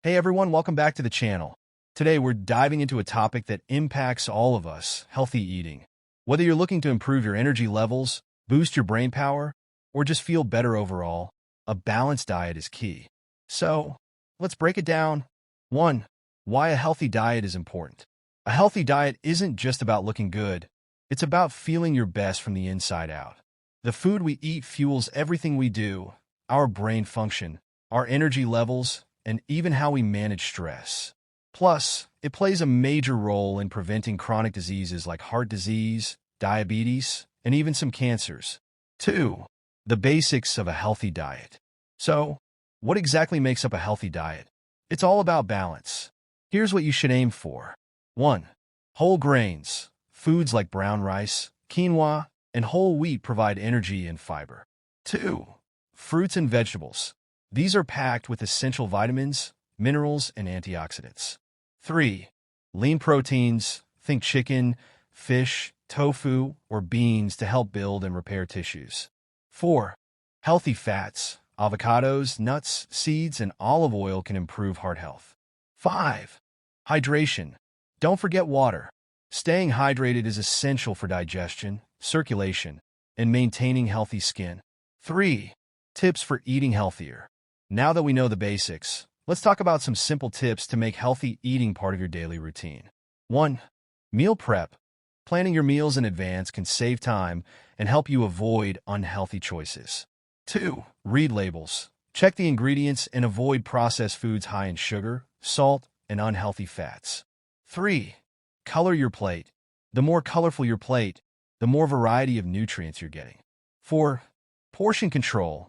Hey everyone, welcome back to the channel. Today we're diving into a topic that impacts all of us, healthy eating. Whether you're looking to improve your energy levels, boost your brain power, or just feel better overall, a balanced diet is key. So, let's break it down. 1. Why a healthy diet is important. A healthy diet isn't just about looking good, it's about feeling your best from the inside out. The food we eat fuels everything we do, our brain function, our energy levels, and even how we manage stress. Plus, it plays a major role in preventing chronic diseases like heart disease, diabetes, and even some cancers. 2. The basics of a healthy diet. So, what exactly makes up a healthy diet? It's all about balance. Here's what you should aim for. 1. Whole grains. Foods like brown rice, quinoa, and whole wheat provide energy and fiber. 2. Fruits and vegetables. These are packed with essential vitamins, minerals, and antioxidants. 3. Lean proteins. Think chicken, fish, tofu, or beans to help build and repair tissues. 4. Healthy fats. Avocados, nuts, seeds, and olive oil can improve heart health. 5. Hydration. Don't forget water. Staying hydrated is essential for digestion, circulation, and maintaining healthy skin. 3. Tips for eating healthier. Now that we know the basics, let's talk about some simple tips to make healthy eating part of your daily routine. 1. Meal prep. Planning your meals in advance can save time and help you avoid unhealthy choices. 2. Read labels. Check the ingredients and avoid processed foods high in sugar, salt, and unhealthy fats. 3. Color your plate. The more colorful your plate, the more variety of nutrients you're getting. 4. Portion control.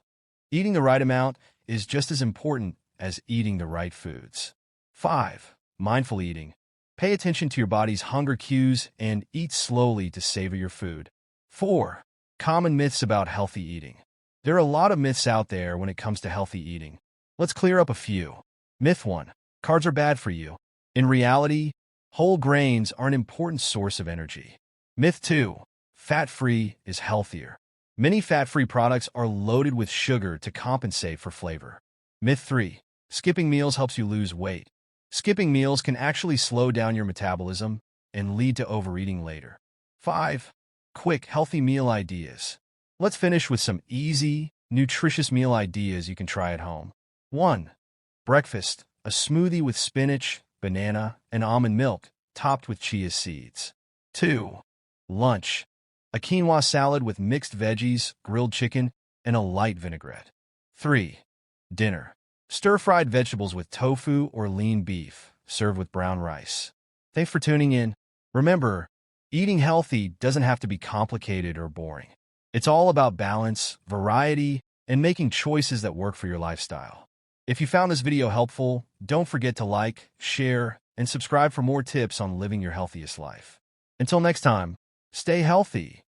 Eating the right amount is just as important as eating the right foods. 5. Mindful eating. Pay attention to your body's hunger cues and eat slowly to savor your food. 4. Common myths about healthy eating. There are a lot of myths out there when it comes to healthy eating. Let's clear up a few. Myth 1. Carbs are bad for you. In reality, whole grains are an important source of energy. Myth 2. Fat-free is healthier. Many fat-free products are loaded with sugar to compensate for flavor. Myth 3. Skipping meals helps you lose weight. Skipping meals can actually slow down your metabolism and lead to overeating later. 5. Quick, healthy meal ideas. Let's finish with some easy, nutritious meal ideas you can try at home. 1. Breakfast. A smoothie with spinach, banana, and almond milk, topped with chia seeds. 2. Lunch. A quinoa salad with mixed veggies, grilled chicken, and a light vinaigrette. 3. Dinner. Stir-fried vegetables with tofu or lean beef, served with brown rice. Thanks for tuning in. Remember, eating healthy doesn't have to be complicated or boring. It's all about balance, variety, and making choices that work for your lifestyle. If you found this video helpful, don't forget to like, share, and subscribe for more tips on living your healthiest life. Until next time, stay healthy